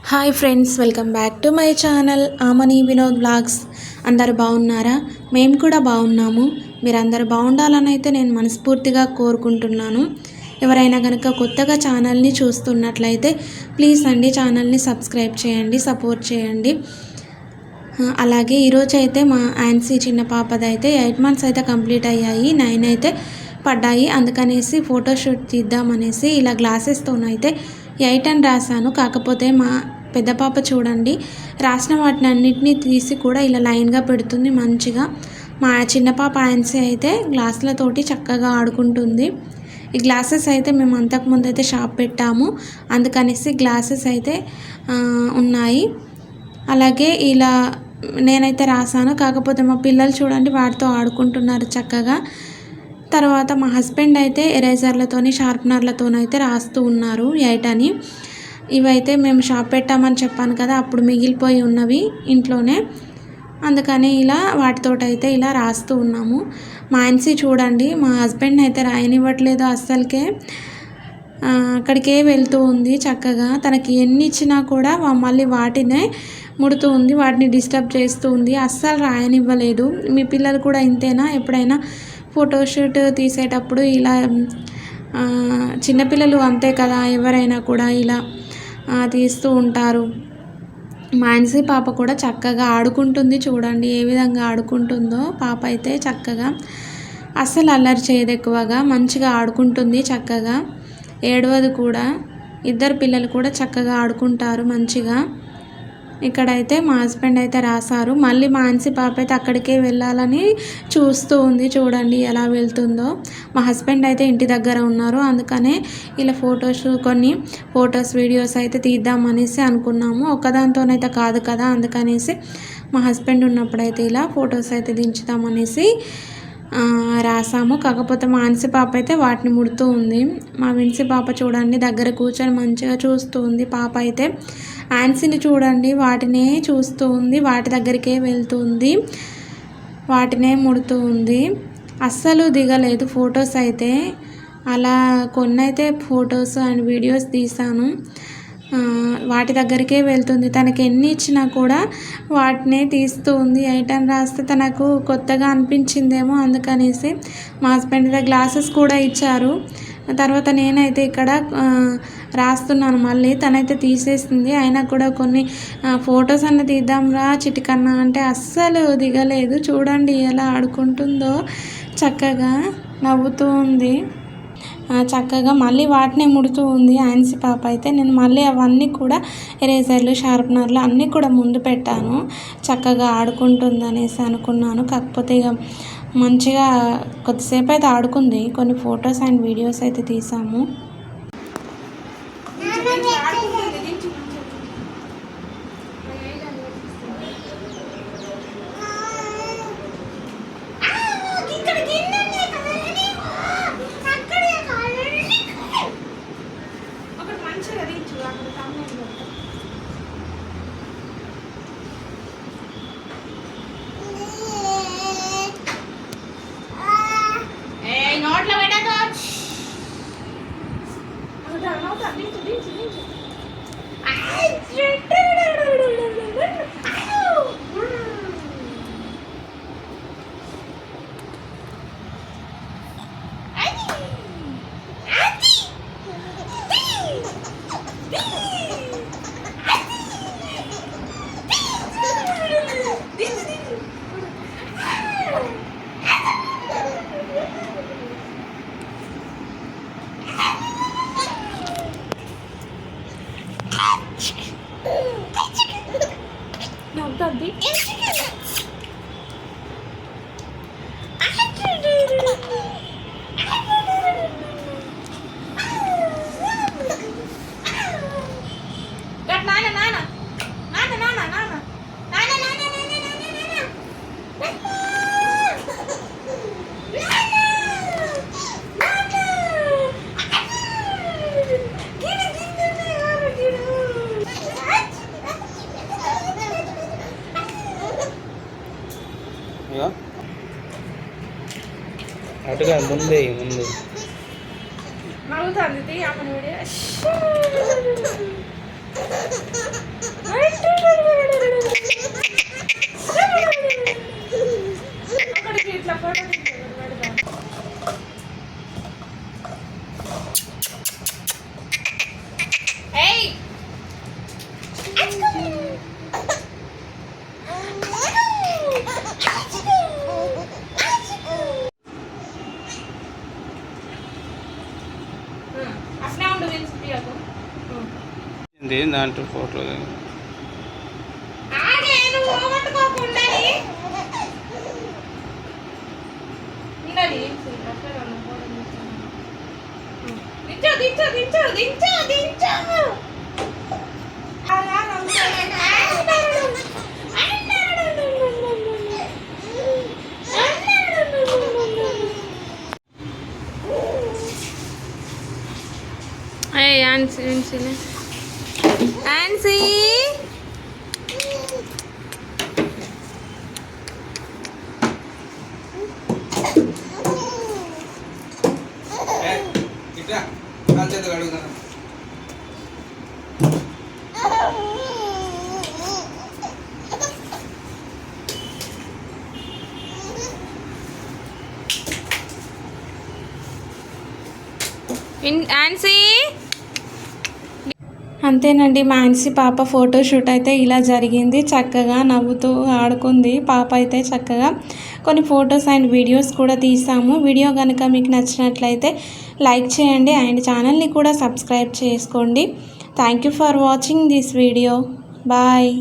Hi friends, welcome back to my channel Aamani Vinod blogs. అందరు బాగున్నారా? మేము కూడా బాగున్నాము. మీరందరూ బాగుండాలని అయితే నేను మనస్ఫూర్తిగా కోరుకుంటున్నాను. ఎవరైనా కనుక కొత్తగా ఛానల్ని చూస్తున్నట్లయితే ప్లీజ్ అండి ఛానల్ని సబ్స్క్రైబ్ చేయండి, సపోర్ట్ చేయండి. అలాగే ఈరోజు అయితే మా ఆన్సీ చిన్న పాపదైతే 8 months అయితే కంప్లీట్ అయ్యాయి, 9 అయితే పడ్డాయి. అందుకనేసి ఫోటోషూట్ తీద్దామనేసి ఇలా గ్లాసెస్తోనైతే 8 అని రాశాను. కాకపోతే మా పెద్ద పాప చూడండి, రాసిన వాటిని అన్నిటినీ తీసి కూడా ఇలా లైన్గా పెడుతుంది మంచిగా. మా చిన్న పాప ఆన్సీ అయితే గ్లాసులతోటి చక్కగా ఆడుకుంటుంది. ఈ గ్లాసెస్ అయితే మేము అంతకుముందు అయితే షాప్ పెట్టాము, అందుకనేసి గ్లాసెస్ అయితే ఉన్నాయి. అలాగే ఇలా నేనైతే రాశాను. కాకపోతే మా పిల్లలు చూడండి వాటితో ఆడుకుంటున్నారు చక్కగా. తర్వాత మా హస్బెండ్ అయితే ఎరేజర్లతోని షార్ప్నర్లతోనైతే రాస్తూ ఉన్నారు 8 అని. ఇవైతే మేము షాప్ పెట్టామని చెప్పాను కదా, అప్పుడు మిగిలిపోయి ఉన్నవి ఇంట్లోనే, అందుకని ఇలా వాటితోటైతే ఇలా రాస్తూ ఉన్నాము. మా ఆన్సీ చూడండి, మా హస్బెండ్ అయితే రాయనివ్వట్లేదు అస్సలకే. అక్కడికే వెళ్తూ ఉంది చక్కగా. తనకి ఎన్ని ఇచ్చినా కూడా మళ్ళీ వాటినే ముడుతూ ఉంది, వాటిని డిస్టర్బ్ చేస్తూ ఉంది, అస్సలు రాయనివ్వలేదు. మీ పిల్లలు కూడా ఇంతేనా? ఎప్పుడైనా ఫోటోషూట్ తీసేటప్పుడు ఇలా చిన్నపిల్లలు అంతే కదా, ఎవరైనా కూడా ఇలా తీస్తూ ఉంటారు. మాన్సీ పాప కూడా చక్కగా ఆడుకుంటుంది చూడండి, ఏ విధంగా ఆడుకుంటుందో. పాప అయితే చక్కగా అస్సలు అల్లరి చేయదు, ఎక్కువగా మంచిగా ఆడుకుంటుంది చక్కగా, ఏడవదు కూడా. ఇద్దరు పిల్లలు కూడా చక్కగా ఆడుకుంటారు మంచిగా. ఇక్కడైతే మా హస్బెండ్ అయితే రాశారు. మళ్ళీ మాన్సీ పాప అయితే అక్కడికే వెళ్ళాలని చూస్తూ ఉంది చూడండి ఎలా వెళ్తుందో. మా హస్బెండ్ అయితే ఇంటి దగ్గర ఉన్నారు, అందుకనే ఇలా కొన్ని ఫొటోస్ వీడియోస్ అయితే తీద్దామనేసి అనుకున్నాము. ఒక్కదాంతోనైతే కాదు కదా, అందుకనేసి మా హస్బెండ్ ఉన్నప్పుడైతే ఇలా ఫొటోస్ అయితే దించుదామనేసి రాసాము. కాకపోతే మా ఆన్సీ పాప అయితే వాటిని ముడుతూ ఉంది. మా విన్సీ పాప చూడండి దగ్గర కూర్చొని మంచిగా చూస్తూ ఉంది. పాప అయితే ఆన్సీని చూడండి వాటినే చూస్తూ ఉంది, వాటి దగ్గరికే వెళ్తుంది, వాటినే ముడుతూ ఉంది. అస్సలు దిగలేదు ఫొటోస్ అయితే. అలా కొన్ని అయితే ఫొటోస్ అండ్ వీడియోస్ తీసాను, వాటి దగ్గరికే వెళ్తుంది. తనకి ఎన్ని ఇచ్చినా కూడా వాటినే తీస్తూ ఉంది. 8 అని రాస్తే తనకు కొత్తగా అనిపించిందేమో, అందుకనేసి మా హస్బెండ్ దగ్గర గ్లాసెస్ కూడా ఇచ్చారు. తర్వాత నేనైతే ఇక్కడ రాస్తున్నాను, మళ్ళీ తనైతే తీసేసింది. అయినా కూడా కొన్ని ఫొటోస్ అన్న తీద్దాంరా చిటికన్నా అంటే అస్సలు దిగలేదు. చూడండి ఎలా ఆడుకుంటుందో, చక్కగా నవ్వుతూ ఉంది చక్కగా. మళ్ళీ వాటినే ముడుతూ ఉంది ఆన్సీ పాప అయితే. నేను మళ్ళీ అవన్నీ కూడా ఎరేజర్లు షార్ప్నర్లు అన్నీ కూడా ముందు పెట్టాను, చక్కగా ఆడుకుంటుంది అనేసి అనుకున్నాను. కాకపోతే ఇక మంచిగా కొద్దిసేపు అయితే ఆడుకుంది. కొన్ని ఫొటోస్ అండ్ వీడియోస్ అయితే తీసాము. అటుగా ముందు నవ్వుతుంది. దాంట్లో ఫోటో Nancy. Nancy. అంతేనండి, మాన్సీ పాప ఫోటోషూట్ అయితే ఇలా జరిగింది. చక్కగా నవ్వుతూ ఆడుకుంది పాప అయితే. చక్కగా కొన్ని ఫొటోస్ అండ్ వీడియోస్ కూడా తీసాము. వీడియో కనుక మీకు నచ్చినట్లయితే లైక్ చేయండి అండ్ ఛానల్ని కూడా సబ్స్క్రైబ్ చేసుకోండి. Thank you for watching this video. Bye.